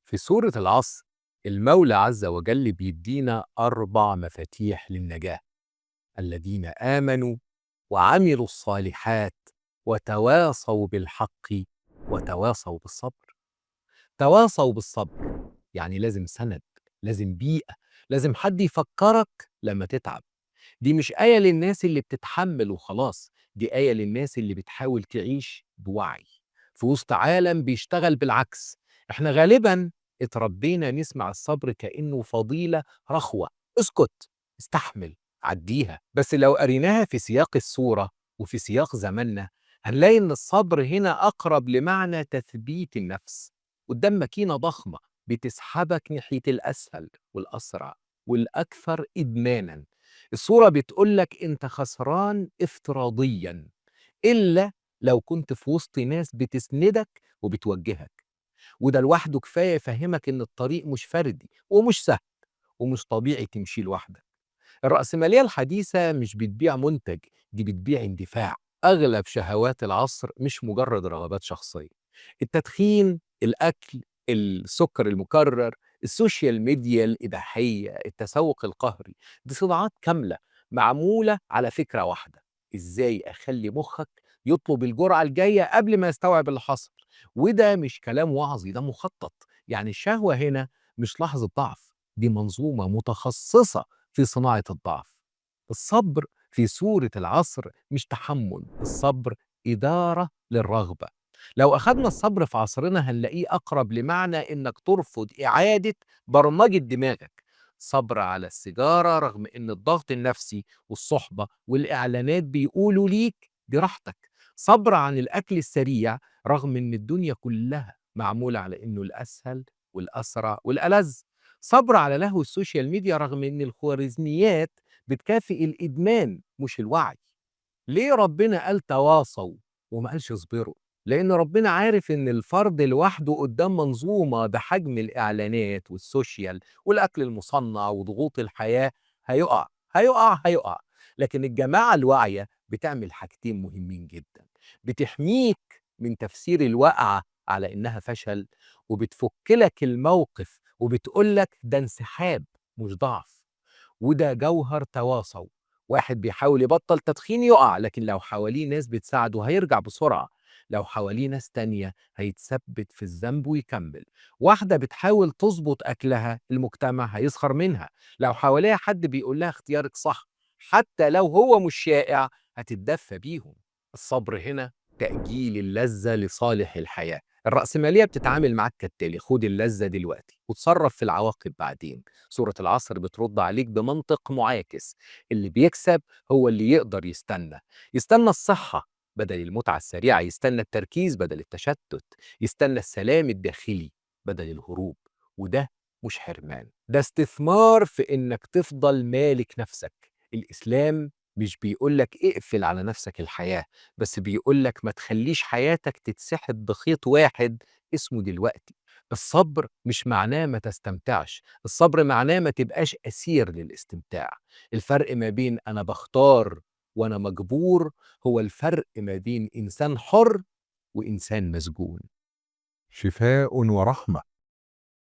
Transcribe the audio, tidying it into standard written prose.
في سورة العصر المولى عز وجل بيدينا 4 مفاتيح للنجاة: الذين آمنوا وعملوا الصالحات وتواصوا بالحق وتواصوا بالصبر. تواصوا بالصبر يعني لازم سند، لازم بيئة، لازم حد يفكرك لما تتعب. دي مش آية للناس اللي بتتحمل وخلاص، دي آية للناس اللي بتحاول تعيش بوعي في وسط عالم بيشتغل بالعكس. احنا غالبا اتربينا نسمع الصبر كأنه فضيلة رخوة: اسكت، استحمل، عديها. بس لو قريناها في سياق السورة وفي سياق زماننا هنلاقي ان الصبر هنا أقرب لمعنى تثبيت النفس قدام ماكينة ضخمة بتسحبك ناحية الأسهل والأسرع والأكثر إدمانا. الصورة بتقولك أنت خسران افتراضيا إلا لو كنت في وسط ناس بتسندك وبتوجهك، وده لوحده كفاية يفهمك إن الطريق مش فردي ومش سهل ومش طبيعي تمشي لوحدك. الرأسمالية الحديثة مش بتبيع منتج، دي بتبيع اندفاع. أغلب شهوات العصر مش مجرد رغبات شخصية: التدخين، الأكل، السكر المكرر، السوشيال ميديا الإباحية، التسوق القهري. دي صناعات كاملة معمولة على فكرة واحدة: إزاي أخلي مخك يطلب الجرعة الجاية قبل ما يستوعب اللي حصل. وده مش كلام وعظي، ده مخطط. يعني الشهوة هنا مش لحظة ضعف، دي منظومة متخصصة في صناعة الضعف. الصبر في سورة العصر مش تحمل، الصبر إدارة للرغبة. لو أخذنا الصبر في عصرنا هنلاقيه أقرب لمعنى إنك ترفض إعادة برمجة دماغك. صبر على السيجارة رغم إن الضغط النفسي والصحبة والإعلانات بيقولوا ليك دي راحتك. صبر عن الأكل السريع رغم إن الدنيا كلها معمولة على إنه الأسهل والأسرع والألذ. صبر على لهو السوشيال ميديا رغم إن الخوارزميات بتكافئ الإدمان مش الوعي. ليه ربنا قال تواصوا وما قالش اصبروا؟ لأن ربنا عارف إن الفرد لوحده قدام منظومة بحجم الإعلانات والسوشيال والأكل المصنع وضغوط الحياة هيقع. لكن الجماعة الواعية بتعمل حاجتين مهمين جدا: بتحميك من تفسير الواقعة على إنها فشل، وبتفكلك الموقف وبتقولك ده انسحاب مش ضعف. وده جوهر تواصل. واحد بيحاول يبطل تدخين يقع، لكن لو حواليه ناس بتساعده هيرجع بسرعة. لو حواليه ناس تانية هيتثبت في الذنب ويكمل. واحدة بتحاول تظبط أكلها المجتمع هيسخر منها. لو حواليها حد بيقول لها اختيارك صح حتى لو هو مش شائع هتتدفى بيهم. الصبر هنا تأجيل اللذة لصالح الحياة. الرأسمالية بتتعامل معاك كالتالي: خد اللذة دلوقتي وتصرف في العواقب بعدين. سورة العصر بترد عليك بمنطق معاكس: اللي بيكسب هو اللي يقدر يستنى الصحة بدل المتعة السريعة، يستنى التركيز بدل التشتت، يستنى السلام الداخلي بدل الهروب. وده مش حرمان، ده استثمار في إنك تفضل مالك نفسك. الإسلام مش بيقولك اقفل على نفسك الحياة، بس بيقولك ما تخليش حياتك تتسحب بخيط واحد اسمه دلوقتي. الصبر مش معناه ما تستمتعش، الصبر معناه ما تبقاش أسير للاستمتاع. الفرق ما بين أنا بختار وأنا مجبور هو الفرق ما بين إنسان حر وإنسان مسجون. شفاء ورحمة.